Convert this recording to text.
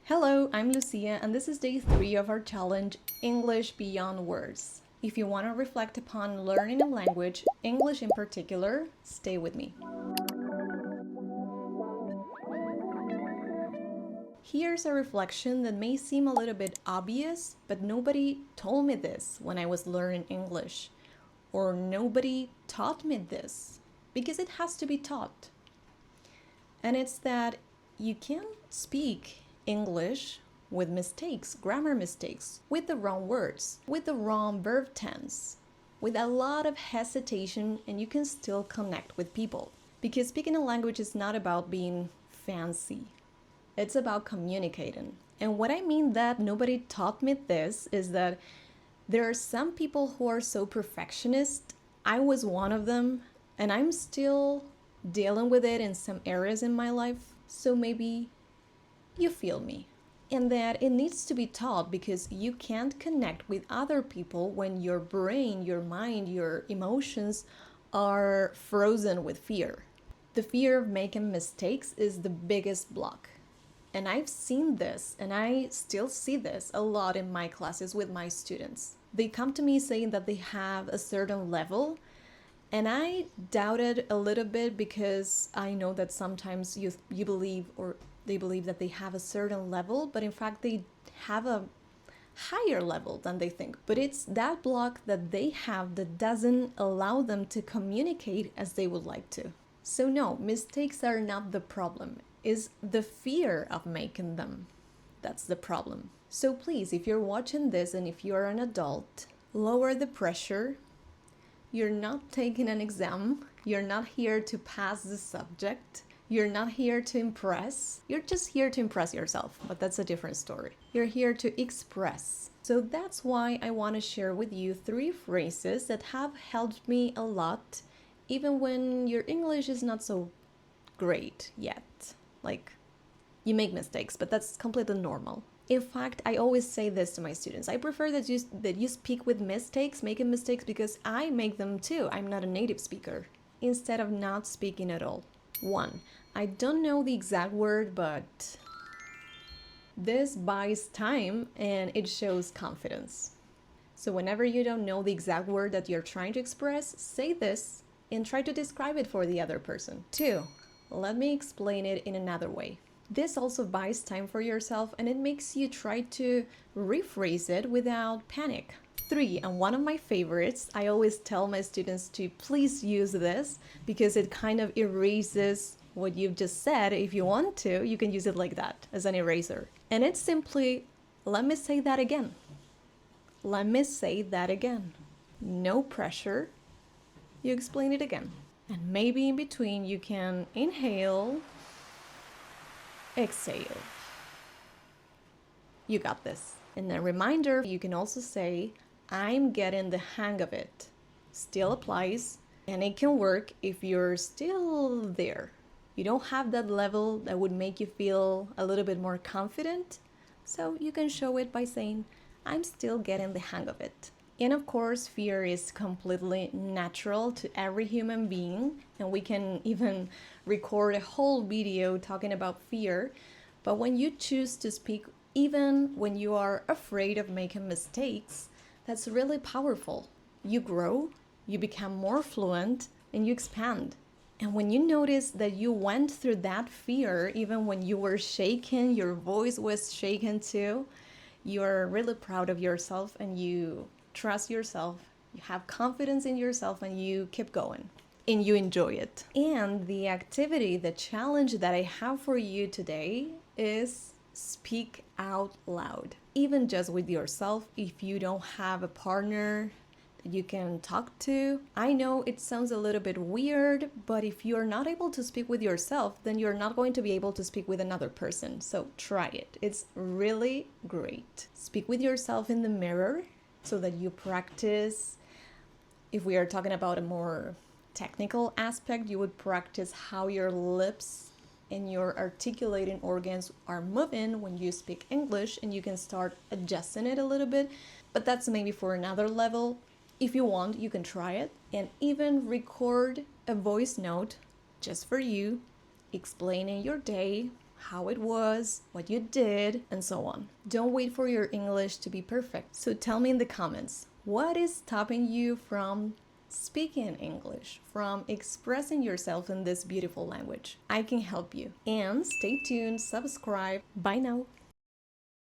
Hello, I'm Lucia, and this is day 3 of our challenge, English Beyond Words. If you want to reflect upon learning a language, English in particular, stay with me. Here's a reflection that may seem a little bit obvious, but nobody told me this when I was learning English, or nobody taught me this, because it has to be taught. And it's that you can speak English with mistakes, grammar mistakes, with the wrong words, with the wrong verb tense, with a lot of hesitation, and you can still connect with people. Because speaking a language is not about being fancy. It's about communicating. And what I mean that nobody taught me this is that there are some people who are so perfectionist. I was one of them, and I'm still dealing with it in some areas in my life. So maybe you feel me. And that it needs to be taught because you can't connect with other people when your brain, your mind, your emotions are frozen with fear. The fear of making mistakes is the biggest block. And I've seen this, and I still see this a lot in my classes with my students. They come to me saying that they have a certain level, and I doubt it a little bit because I know that sometimes you believe or they believe that they have a certain level, but in fact they have a higher level than they think. But it's that block that they have that doesn't allow them to communicate as they would like to. So no, mistakes are not the problem. It's the fear of making them. That's the problem. So please, if you're watching this and if you're an adult, lower the pressure. You're not taking an exam. You're not here to pass the subject. You're not here to impress. You're just here to impress yourself, but that's a different story. You're here to express. So that's why I want to share with you 3 phrases that have helped me a lot, even when your English is not so great yet. Like, you make mistakes, but that's completely normal. In fact, I always say this to my students. I prefer that you speak with mistakes, making mistakes, because I make them too. I'm not a native speaker, instead of not speaking at all. 1. I don't know the exact word, but this buys time and it shows confidence. So whenever you don't know the exact word that you're trying to express, say this and try to describe it for the other person. 2. Let me explain it in another way. This also buys time for yourself and it makes you try to rephrase it without panic. 3, and one of my favorites, I always tell my students to please use this because it kind of erases what you've just said. If you want to, you can use it like that, as an eraser. And it's simply, let me say that again. Let me say that again. No pressure. You explain it again. And maybe in between you can inhale, exhale. You got this. And a reminder, you can also say, I'm getting the hang of it. Still applies, and it can work if you're still there. You don't have that level that would make you feel a little bit more confident, so you can show it by saying, I'm still getting the hang of it. And of course, fear is completely natural to every human being, and we can even record a whole video talking about fear. But when you choose to speak, even when you are afraid of making mistakes, that's really powerful. You grow, you become more fluent, and you expand. And when you notice that you went through that fear, even when you were shaken, your voice was shaken too, you're really proud of yourself and you trust yourself, you have confidence in yourself, and you keep going and you enjoy it. And the activity, the challenge that I have for you today is speak out loud, even just with yourself. If you don't have a partner that you can talk to, I know it sounds a little bit weird, but if you're not able to speak with yourself, then you're not going to be able to speak with another person. So try it. It's really great. Speak with yourself in the mirror so that you practice. If we are talking about a more technical aspect, you would practice how your lips and your articulating organs are moving when you speak English, and you can start adjusting it a little bit, but that's maybe for another level. If you want, you can try it and even record a voice note just for you, explaining your day, how it was, what you did, and so on. Don't wait for your English to be perfect. So tell me in the comments, what is stopping you from speaking English, from expressing yourself in this beautiful language? I can help you. And stay tuned, subscribe. Bye now.